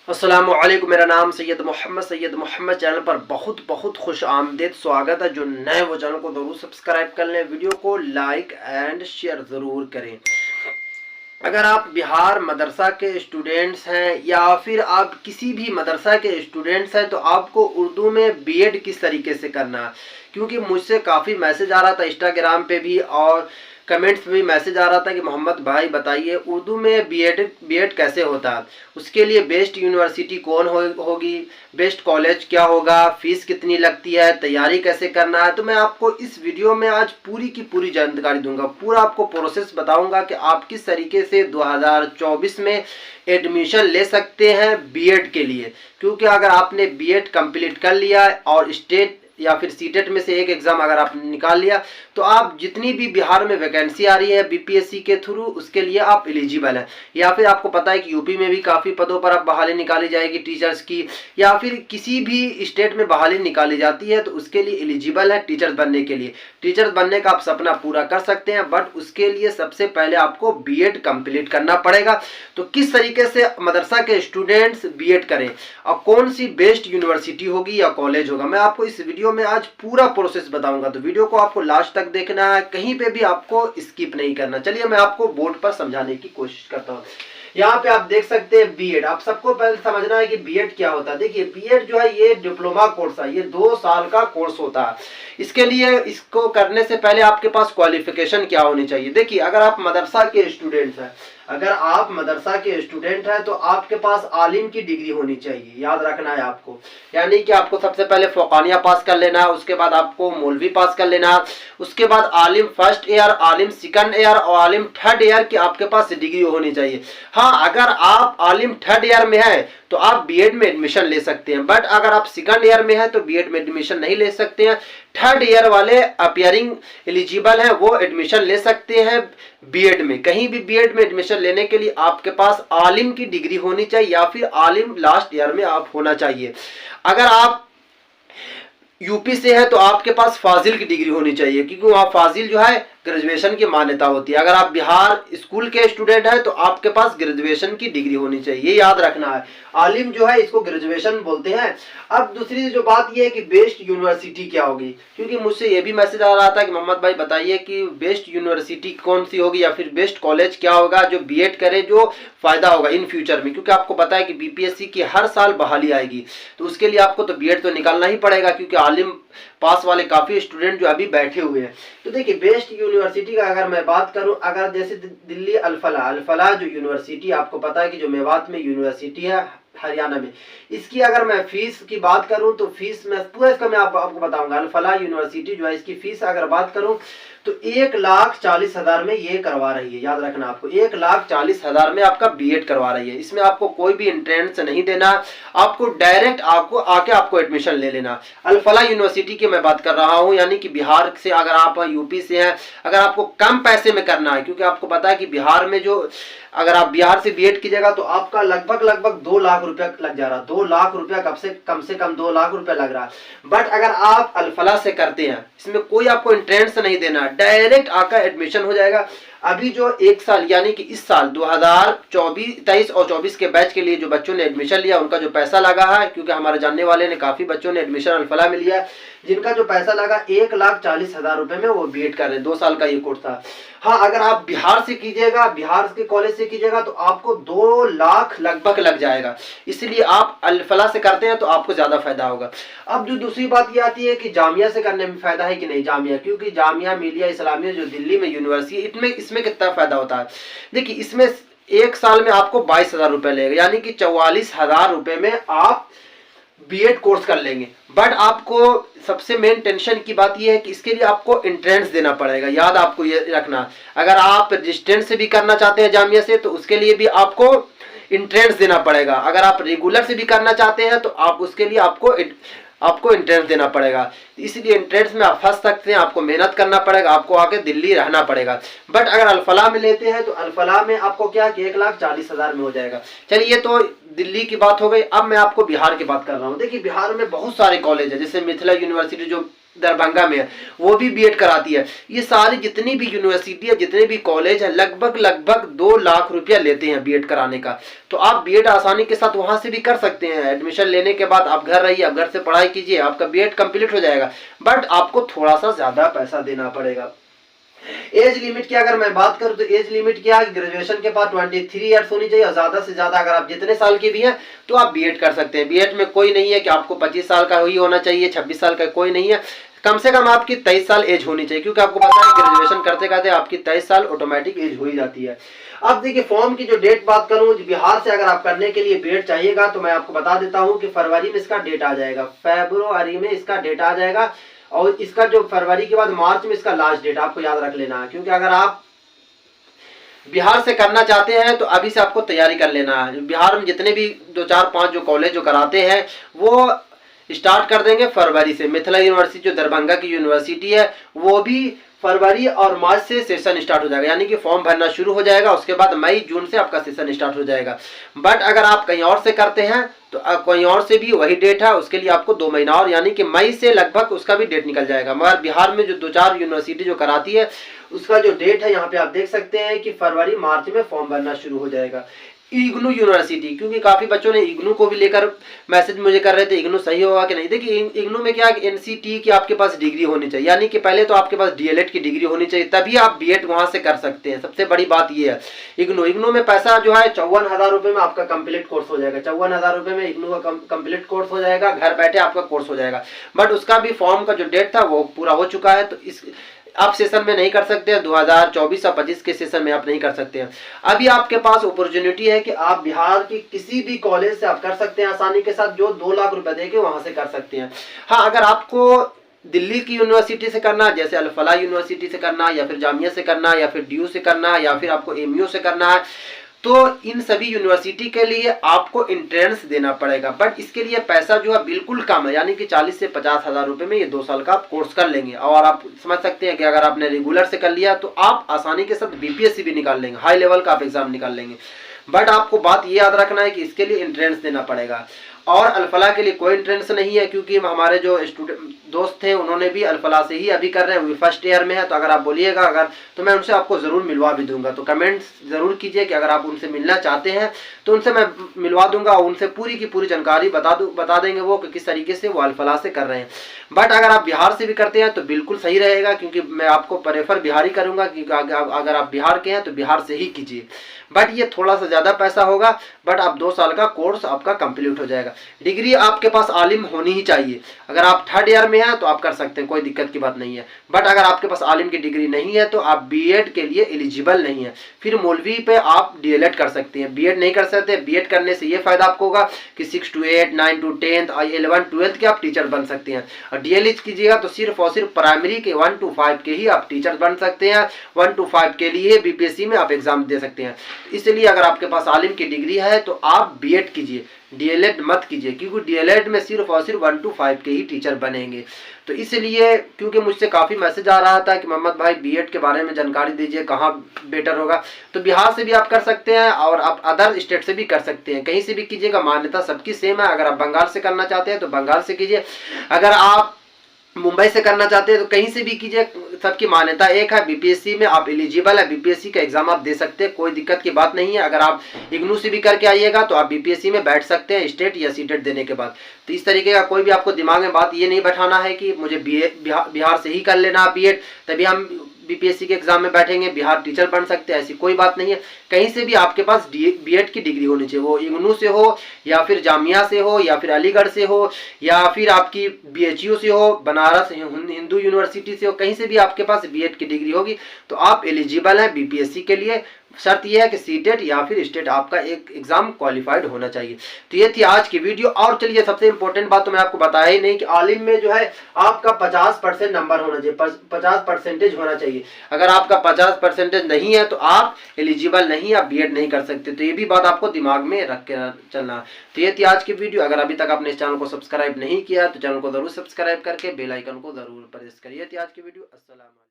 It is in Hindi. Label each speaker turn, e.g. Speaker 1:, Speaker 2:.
Speaker 1: अस्सलामुअलैकुम। मेरा नाम सैयद मोहम्मद चैनल पर बहुत बहुत खुश आमदीद स्वागत है। जो नए वो चैनल को ज़रूर सब्सक्राइब कर लें, वीडियो को लाइक एंड शेयर ज़रूर करें। अगर आप बिहार मदरसा के स्टूडेंट्स हैं या फिर आप किसी भी मदरसा के स्टूडेंट्स हैं तो आपको उर्दू में बीएड किस तरीके से करना है, क्योंकि मुझसे काफ़ी मैसेज आ रहा था इंस्टाग्राम पे भी और कमेंट्स पे भी मैसेज आ रहा था कि मोहम्मद भाई बताइए उर्दू में बीएड कैसे होता है, उसके लिए बेस्ट यूनिवर्सिटी कौन होगी, बेस्ट कॉलेज क्या होगा, फीस कितनी लगती है, तैयारी कैसे करना है। तो मैं आपको इस वीडियो में आज पूरी की पूरी जानकारी दूंगा, पूरा आपको प्रोसेस बताऊंगा कि आप किस तरीके से 2024 में एडमिशन ले सकते हैं बीएड के लिए। क्योंकि अगर आपने बीएड कंप्लीट कर लिया और स्टेट या फिर सीटेट में से एक एग्जाम अगर आप निकाल लिया तो आप जितनी भी बिहार में वैकेंसी आ रही है बीपीएससी के थ्रू उसके लिए आप एलिजिबल हैं। या फिर आपको पता है कि यूपी में भी काफ़ी पदों पर अब बहाली निकाली जाएगी टीचर्स की, या फिर किसी भी स्टेट में बहाली निकाली जाती है तो उसके लिए एलिजिबल है टीचर्स बनने के लिए। टीचर्स बनने का आप सपना पूरा कर सकते हैं, बट उसके लिए सबसे पहले आपको बीएड कंप्लीट करना पड़ेगा। तो किस तरीके से मदरसा के स्टूडेंट्स बीएड करें और कौन सी बेस्ट यूनिवर्सिटी होगी या कॉलेज होगा, मैं आपको इस वीडियो में आज पूरा प्रोसेस बताऊंगा। तो वीडियो को आपको लास्ट तक देखना है, कहीं पे भी आपको स्किप नहीं करना। चलिए मैं आपको बोर्ड पर समझाने की कोशिश करता हूँ। यहाँ पे आप देख सकते हैं बीएड। आप सबको पहले समझना है कि बीएड क्या होता है। देखिए बीएड जो है ये डिप्लोमा कोर्स है, ये 2 साल का कोर्स होता है। इसके लिए इसको करने से पहले आपके पास क्वालिफिकेशन क्या होनी चाहिए। देखिए अगर आप मदरसा के स्टूडेंट्स हैं, अगर आप मदरसा के स्टूडेंट हैं तो आपके पास आलिम की डिग्री होनी चाहिए, याद रखना है आपको। यानी कि आपको सबसे पहले फौकानिया पास कर लेना है, उसके बाद आपको मौलवी पास कर लेना है, उसके बाद आलिम फर्स्ट ईयर, आलिम सेकंड ईयर और आलिम थर्ड ईयर की आपके पास डिग्री होनी चाहिए। हाँ, अगर आप आलिम थर्ड ईयर में है तो आप बीएड में एडमिशन ले सकते हैं, बट अगर आप सेकंड ईयर में है तो बीएड में एडमिशन नहीं ले सकते हैं। थर्ड ईयर वाले अपियरिंग एलिजिबल हैं, वो एडमिशन ले सकते हैं बीएड में। कहीं भी बीएड में एडमिशन लेने के लिए आपके पास आलिम की डिग्री होनी चाहिए या फिर आलिम लास्ट ईयर में आप होना चाहिए। अगर आप यूपी से है तो आपके पास फाजिल की डिग्री होनी चाहिए, क्योंकि वहाँ फाजिल जो है ग्रेजुएशन की मान्यता होती है। अगर आप बिहार स्कूल के स्टूडेंट हैं तो आपके पास ग्रेजुएशन की डिग्री होनी चाहिए, ये याद रखना है। आलिम जो है इसको ग्रेजुएशन बोलते हैं। अब दूसरी जो बात ये है कि बेस्ट यूनिवर्सिटी क्या होगी, क्योंकि मुझसे ये भी मैसेज आ रहा था कि मोहम्मद भाई बताइए कि बेस्ट यूनिवर्सिटी कौन सी होगी या फिर बेस्ट कॉलेज क्या होगा जो बीएड करे, जो फायदा होगा इन फ्यूचर में। क्योंकि आपको पता है कि बीपीएससी की हर साल बहाली आएगी, तो उसके लिए आपको तो बीएड तो निकालना ही पड़ेगा, क्योंकि आलिम पास वाले काफी स्टूडेंट जो अभी बैठे हुए हैं। तो देखिए बेस्ट यूनिवर्सिटी का अगर मैं बात करूं, अगर जैसे दिल्ली अल फलाह जो यूनिवर्सिटी आपको पता है कि जो मेवात में यूनिवर्सिटी है हरियाणा में, इसकी अगर मैं फीस की बात करूं तो फीस में पूरा इसका मैं आपको बताऊंगा। अल फलाह यूनिवर्सिटी जो है इसकी फीस अगर बात करूं तो 1,40,000 में ये करवा रही है, याद रखना आपको 1,40,000 में आपका बीएड करवा रही है। इसमें आपको कोई भी एंट्रेंस नहीं देना, आपको डायरेक्ट आपको आके आपको एडमिशन ले लेना। अल फलाह यूनिवर्सिटी की मैं बात कर रहा हूँ, यानी कि बिहार से अगर आप यूपी से हैं, अगर आपको कम पैसे में करना है, क्योंकि आपको पता है कि बिहार में जो अगर आप बिहार से बीएड कीजिएगा तो आपका लगभग 2 लाख रुपया लग जा रहा है। 2 लाख रुपया कम से कम 2 लाख रुपया लग रहा है। बट अगर आप अल फलाह से करते हैं, इसमें कोई आपको एंट्रेंस नहीं देना, डायरेक्ट आकर एडमिशन हो जाएगा। अभी जो 1 साल यानी कि इस साल 2023 और 24 के बैच के लिए जो बच्चों ने एडमिशन लिया उनका जो पैसा लगा है, क्योंकि हमारे जानने वाले ने काफी बच्चों ने एडमिशन अल फलाह में लिया है, जिनका जो पैसा लगा 1,40,000 रुपए में वो बीएड कर रहे हैं। 2 साल का ये कोर्स था। हाँ, अगर आप बिहार से कीजिएगा, बिहार के कॉलेज से कीजिएगा तो आपको 2 लाख लगभग लग जाएगा। इसलिए आप अल फलाह से करते हैं तो आपको ज्यादा फायदा होगा। अब जो दूसरी बात ये आती है कि जामिया से करने में फायदा है कि नहीं। जामिया, क्योंकि जामिया मिलिया इस्लामिया जो दिल्ली में यूनिवर्सिटी है, इसमें कितना फायदा होता है। देखिए इसमें 1 साल में आपको 22,000 रुपए लेगा, यानी कि 44,000 रुपए में आप बीएड कोर्स कर लेंगे। बट आपको सबसे मेन टेंशन की बात यह है कि इसके लिए आपको एंट्रेंस देना पड़ेगा, याद आपको ये रखना। अगर आप डिस्टेंस से भी करना चाहते हैं जामिया से तो उसके लिए भी आपको एंट्रेंस देना पड़ेगा। अगर आप रेगुलर से भी करना चाहते हैं तो आप उसके लिए आपको एंट्रेंस देना पड़ेगा। इसलिए एंट्रेंस में आप फंस सकते हैं, आपको मेहनत करना पड़ेगा, आपको आके दिल्ली रहना पड़ेगा। बट अगर अल फलाह में लेते हैं तो अल फलाह में आपको क्या कि 1,40,000 में हो जाएगा। चलिए ये तो दिल्ली की बात हो गई। अब मैं आपको बिहार की बात कर रहा हूँ। देखिए बिहार में बहुत सारे कॉलेज है, जैसे मिथिला यूनिवर्सिटी जो दरभंगा में है, वो भी बीएड कराती है। ये सारी जितनी भी यूनिवर्सिटी है, जितने भी कॉलेज है, लगभग 2 लाख रुपया लेते हैं बीएड कराने का। तो आप बीएड आसानी के साथ वहां से भी कर सकते हैं। एडमिशन लेने के बाद आप घर रहिए, आप घर से पढ़ाई कीजिए, आपका बीएड कंप्लीट हो जाएगा। बट आपको थोड़ा सा ज्यादा पैसा देना पड़ेगा। एज लिमिट की अगर मैं बात करूं तो एज लिमिट क्या है, ग्रेजुएशन के बाद 23 ईयर्स होनी चाहिए, और ज्यादा से ज्यादा अगर आप जितने साल के भी हैं तो आप बीएड कर सकते हैं। बीएड में कोई नहीं है कि आपको 25 साल का ही होना चाहिए, 26 साल का कोई नहीं है। कम से कम आपकी 23 साल एज होनी चाहिए, क्योंकि आपको पता है ग्रेजुएशन करते करते आपकी 23 साल ऑटोमेटिक एज हो ही जाती है। अब देखिए फॉर्म की जो डेट बात करूं, बिहार से अगर आप करने के लिए बीएड चाहिएगा तो मैं आपको बता देता हूं कि फरवरी में इसका डेट आ जाएगा, फरवरी में इसका डेट आ जाएगा। और इसका जो फरवरी के बाद मार्च में इसका लास्ट डेट आपको याद रख लेना है, क्योंकि अगर आप बिहार से करना चाहते हैं तो अभी से आपको तैयारी कर लेना है। बिहार में जितने भी 2 4 5 जो कॉलेज जो कराते हैं वो स्टार्ट कर देंगे फरवरी से। मिथिला यूनिवर्सिटी जो दरभंगा की यूनिवर्सिटी है वो भी फरवरी और मार्च से सेशन स्टार्ट हो जाएगा, यानी कि फॉर्म भरना शुरू हो जाएगा। उसके बाद मई जून से आपका सेशन स्टार्ट हो जाएगा। बट अगर आप कहीं और से करते हैं तो कहीं और से भी वही डेट है, उसके लिए आपको 2 महीना और, यानी कि मई से लगभग उसका भी डेट निकल जाएगा। मगर बिहार में जो 2 4 यूनिवर्सिटी जो कराती है उसका जो डेट है यहाँ पे आप देख सकते हैं कि फरवरी मार्च में फॉर्म भरना शुरू हो जाएगा। इग्नू यूनिवर्सिटी, क्योंकि काफी बच्चों ने इग्नू को भी लेकर मैसेज मुझे कर रहे थे इग्नू सही होगा कि नहीं। देखिए इग्नू में क्या है, एनसीटी की आपके पास डिग्री होनी चाहिए, यानी कि पहले तो आपके पास डीएलएड की डिग्री होनी चाहिए, तभी आप बीएड वहां से कर सकते हैं। सबसे बड़ी बात ये है। इग्नू में पैसा जो है 54,000 रुपए में आपका कंप्लीट कोर्स हो जाएगा। 54,000 रुपए में इग्नू का कंप्लीट कोर्स हो जाएगा, घर बैठे आपका कोर्स हो जाएगा। बट उसका भी फॉर्म का जो डेट था वो पूरा हो चुका है, तो इस आप सेशन में नहीं कर सकते हैं। 2024 और 25 के सेशन में आप नहीं कर सकते हैं। अभी आपके पास अपॉर्चुनिटी है कि आप बिहार की किसी भी कॉलेज से आप कर सकते हैं आसानी के साथ, जो 2 लाख रुपए देके वहां से कर सकते हैं। हाँ, अगर आपको दिल्ली की यूनिवर्सिटी से करना, जैसे अल-फलाह यूनिवर्सिटी से करना, या फिर जामिया से करना, या फिर डीयू से करना, या फिर आपको एमयू से करना है, तो इन सभी यूनिवर्सिटी के लिए आपको एंट्रेंस देना पड़ेगा। बट इसके लिए पैसा जो है बिल्कुल कम है, यानी कि 40 से 50,000 रुपए में ये 2 साल का आप कोर्स कर लेंगे। और आप समझ सकते हैं कि अगर आपने रेगुलर से कर लिया तो आप आसानी के साथ बीपीएससी भी निकाल लेंगे, हाई लेवल का आप एग्जाम निकाल लेंगे। बट आपको बात ये याद रखना है कि इसके लिए एंट्रेंस देना पड़ेगा। और अल-फलाह के लिए कोई एंट्रेंस नहीं है, क्योंकि हमारे जो स्टूडेंट दोस्त थे उन्होंने भी अल-फलाह से ही अभी कर रहे हैं, वो फर्स्ट ईयर में है। तो अगर आप बोलिएगा अगर, तो मैं उनसे आपको ज़रूर मिलवा भी दूंगा। तो कमेंट्स ज़रूर कीजिए कि अगर आप उनसे मिलना चाहते हैं तो उनसे मैं मिलवा दूंगा। उनसे पूरी की पूरी जानकारी बता देंगे वो कि किस तरीके से वो अल-फलाह से कर रहे हैं। बट अगर आप बिहार से भी करते हैं तो बिल्कुल सही रहेगा, क्योंकि मैं आपको प्रेफर बिहार ही करूँगा कि अगर आप बिहार के हैं तो बिहार से ही कीजिए। बट ये थोड़ा सा ज़्यादा पैसा होगा, बट आप 2 साल का कोर्स आपका कंप्लीट हो जाएगा। डिग्री आपके पास आलिम होनी ही चाहिए। अगर आप 3rd ईयर में हैं तो आप कर सकते हैं, कोई दिक्कत की बात नहीं है। बट अगर आपके पास आलिम की डिग्री नहीं है तो आप बीएड के लिए एलिजिबल नहीं है। फिर मौलवी पे आप डीएलएड कर सकते हैं, बीएड नहीं कर सकते। बीएड करने से ये फायदा आपको होगा कि 6 to 8, 9 to 10 और 11 12 के आप टीचर बन सकते हैं। और डीएलएड कीजिएगा तो सिर्फ और सिर्फ प्राइमरी के 1 to 5 के ही आप टीचर बन सकते हैं। 1 to 5 के लिए बीपीएससी में आप एग्जाम दे सकते हैं। इसलिए अगर आपके पास आलिम की डिग्री है तो आप बीएड कीजिए, डीएलएड मत कीजिए, क्योंकि डीएलएड में सिर्फ और सिर्फ 1 to 5 के ही टीचर बनेंगे। तो इसलिए, क्योंकि मुझसे काफ़ी मैसेज आ रहा था कि मोहम्मद भाई बीएड के बारे में जानकारी दीजिए, कहाँ बेटर होगा। तो बिहार से भी आप कर सकते हैं और आप अदर स्टेट से भी कर सकते हैं, कहीं से भी कीजिएगा, मान्यता सबकी सेम है। अगर आप बंगाल से करना चाहते हैं तो बंगाल से कीजिए, अगर आप मुंबई से करना चाहते हैं तो कहीं से भी कीजिए, सबकी मान्यता एक है। बीपीएससी में आप एलिजिबल है, बीपीएससी का एग्जाम आप दे सकते हैं, कोई दिक्कत की बात नहीं है। अगर आप इग्नू से भी करके आइएगा तो आप बीपीएससी में बैठ सकते हैं स्टेट या सीटेट देने के बाद। तो इस तरीके का कोई भी आपको दिमाग में बात ये नहीं बैठाना है कि मुझे बिहार से ही कर लेना बीएड तभी हम बीपीएससी के एग्जाम में बैठेंगे, बिहार टीचर बन सकते हैं, ऐसी कोई बात नहीं है। कहीं से भी आपके पास बीएड की डिग्री होनी चाहिए, वो इग्नू से हो या फिर जामिया से हो या फिर अलीगढ़ से हो या फिर आपकी बीएचयू से हो, बनारस हिंदू यूनिवर्सिटी से हो, कहीं से भी आपके पास बीएड की डिग्री होगी तो आप एलिजिबल हैं बीपीएससी के लिए। शर्त यह है कि सीटेट या फिर स्टेट आपका एक एग्जाम क्वालिफाइड होना चाहिए। तो ये थी आज की वीडियो। और चलिए सबसे इंपॉर्टेंट बात तो मैं आपको बताया ही नहीं कि आलिम में जो है आपका 50% नंबर होना चाहिए, 50% होना चाहिए। अगर आपका 50% नहीं है तो आप एलिजिबल नहीं, आप बीएड नहीं कर सकते। तो ये भी बात आपको दिमाग में रख के चलना। तो ये थी आज की वीडियो। अगर अभी तक आपने इस चैनल को सब्सक्राइब नहीं किया तो चैनल को जरूर सब्सक्राइब करके बेल आइकन को जरूर प्रेस करिए। थी आज की वीडियो। अस्सलाम वालेकुम।